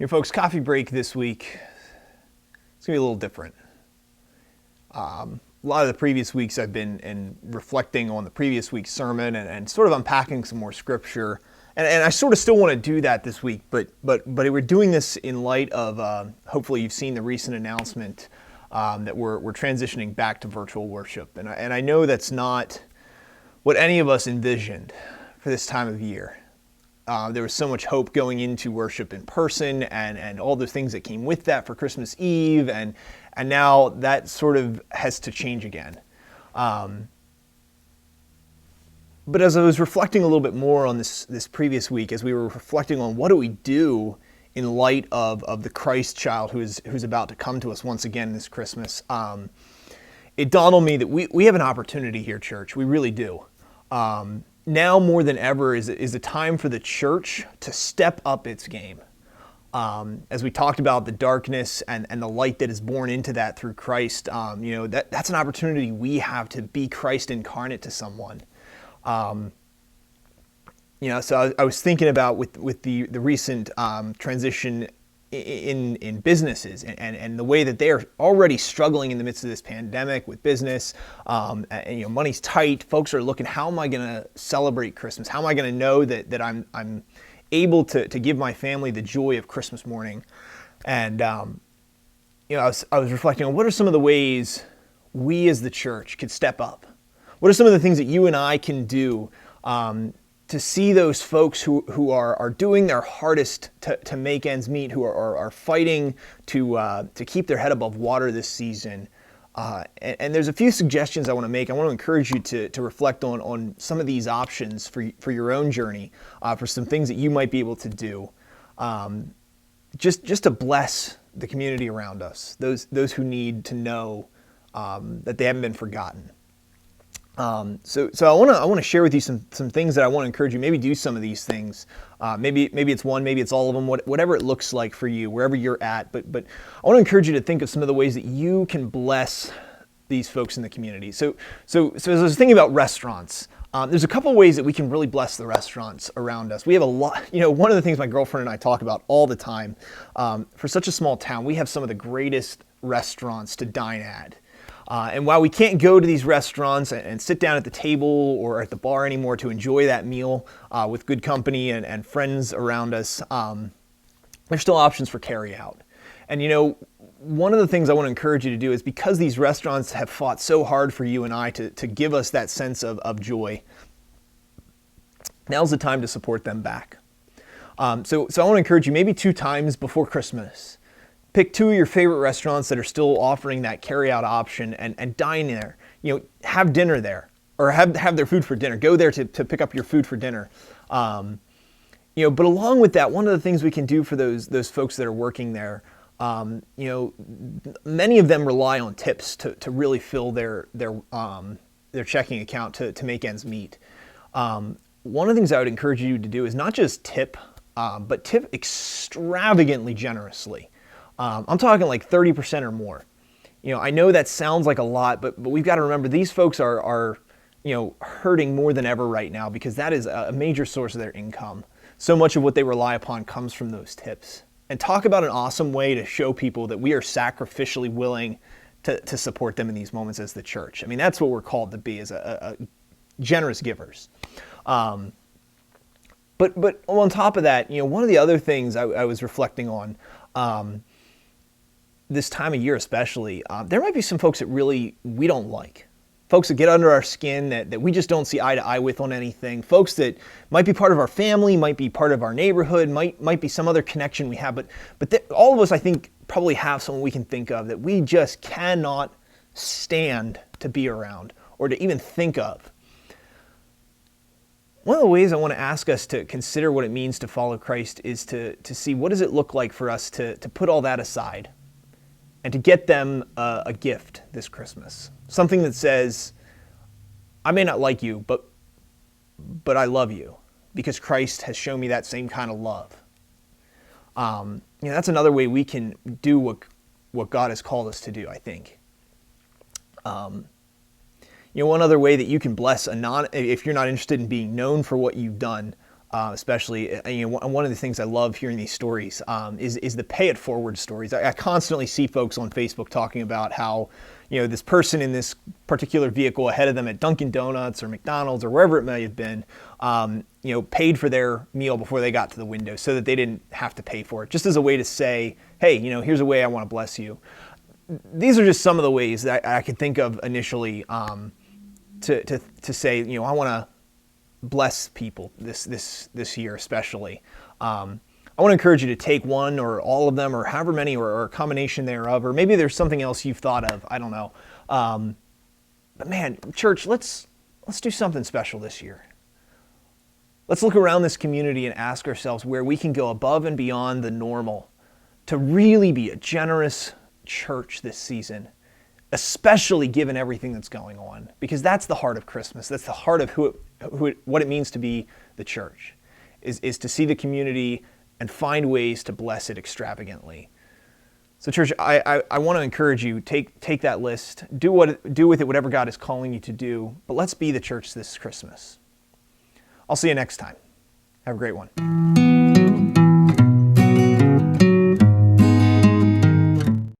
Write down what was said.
Folks, coffee break this week. It's going to be a little different. A lot of the previous weeks I've been reflecting on the previous week's sermon and sort of unpacking some more scripture. And I sort of still want to do that this week, but we're doing this in light of, hopefully you've seen the recent announcement that we're transitioning back to virtual worship. And I know that's not what any of us envisioned for this time of year. There was so much hope going into worship in person and all the things that came with that for Christmas Eve, and now that sort of has to change again. But as I was reflecting a little bit more on this previous week, as we were reflecting on what do we do in light of the Christ child who's about to come to us once again this Christmas, it dawned on me that we have an opportunity here, church. We really do. Now more than ever is a time for the church to step up its game. As we talked about the darkness and the light that is born into that through Christ, that's an opportunity we have to be Christ incarnate to someone. So I was thinking about with the recent transition in businesses and the way that they are already struggling in the midst of this pandemic with business. Money's tight. Folks are looking, how am I going to celebrate Christmas? How am I going to know that I'm able to give my family the joy of Christmas morning? And I was reflecting on what are some of the ways we as the church could step up. What are some of the things that you and I can do to see those folks who are doing their hardest to make ends meet, who are fighting to keep their head above water this season? And there's a few suggestions I want to make. I want to encourage you to reflect on some of these options for your own journey, for some things that you might be able to do, just to bless the community around us, those who need to know that they haven't been forgotten. So I want to share with you some things that I want to encourage you. Maybe do some of these things. Maybe it's one, maybe it's all of them. Whatever it looks like for you, wherever you're at. But I want to encourage you to think of some of the ways that you can bless these folks in the community. So as I was thinking about restaurants, there's a couple ways that we can really bless the restaurants around us. We have a lot. One of the things my girlfriend and I talk about all the time. For such a small town, we have some of the greatest restaurants to dine at. And while we can't go to these restaurants and sit down at the table or at the bar anymore to enjoy that meal with good company and friends around us, there's still options for carry out. And one of the things I want to encourage you to do is, because these restaurants have fought so hard for you and I to give us that sense of joy, now's the time to support them back. So I want to encourage you, maybe 2 times before Christmas, pick 2 of your favorite restaurants that are still offering that carry-out option and dine there. Have dinner there, or have their food for dinner. Go there to pick up your food for dinner. But along with that, one of the things we can do for those folks that are working there, many of them rely on tips to really fill their checking account to make ends meet. One of the things I would encourage you to do is not just tip, but tip extravagantly generously. I'm talking like 30% or more. I know that sounds like a lot, but we've got to remember these folks are hurting more than ever right now, because that is a major source of their income. So much of what they rely upon comes from those tips. And talk about an awesome way to show people that we are sacrificially willing to support them in these moments as the church. I mean, that's what we're called to be, as a generous givers. But on top of that, one of the other things I was reflecting on, this time of year especially, there might be some folks that really we don't like. Folks that get under our skin that we just don't see eye to eye with on anything. Folks that might be part of our family, might be part of our neighborhood, might be some other connection we have. But all of us, I think, probably have someone we can think of that we just cannot stand to be around or to even think of. One of the ways I want to ask us to consider what it means to follow Christ is to see, what does it look like for us to put all that aside and to get them a gift this Christmas. Something that says, I may not like you, but I love you, because Christ has shown me that same kind of love. That's another way we can do what God has called us to do, I think. One other way that you can bless if you're not interested in being known for what you've done, especially. One of the things I love hearing these stories is the pay it forward stories. I constantly see folks on Facebook talking about how, this person in this particular vehicle ahead of them at Dunkin' Donuts or McDonald's or wherever it may have been, paid for their meal before they got to the window so that they didn't have to pay for it, just as a way to say, hey, here's a way I want to bless you. These are just some of the ways that I could think of initially to say, I want to bless people this year especially. I want to encourage you to take one or all of them or however many or a combination thereof, or maybe there's something else you've thought of. I don't know. But man, church, let's do something special this year. Let's look around this community and ask ourselves where we can go above and beyond the normal to really be a generous church this season, especially given everything that's going on, because that's the heart of Christmas. That's the heart of what it means to be the church, is to see the community and find ways to bless it extravagantly. So church, I want to encourage you, take that list, do with it whatever God is calling you to do, but let's be the church this Christmas. I'll see you next time. Have a great one.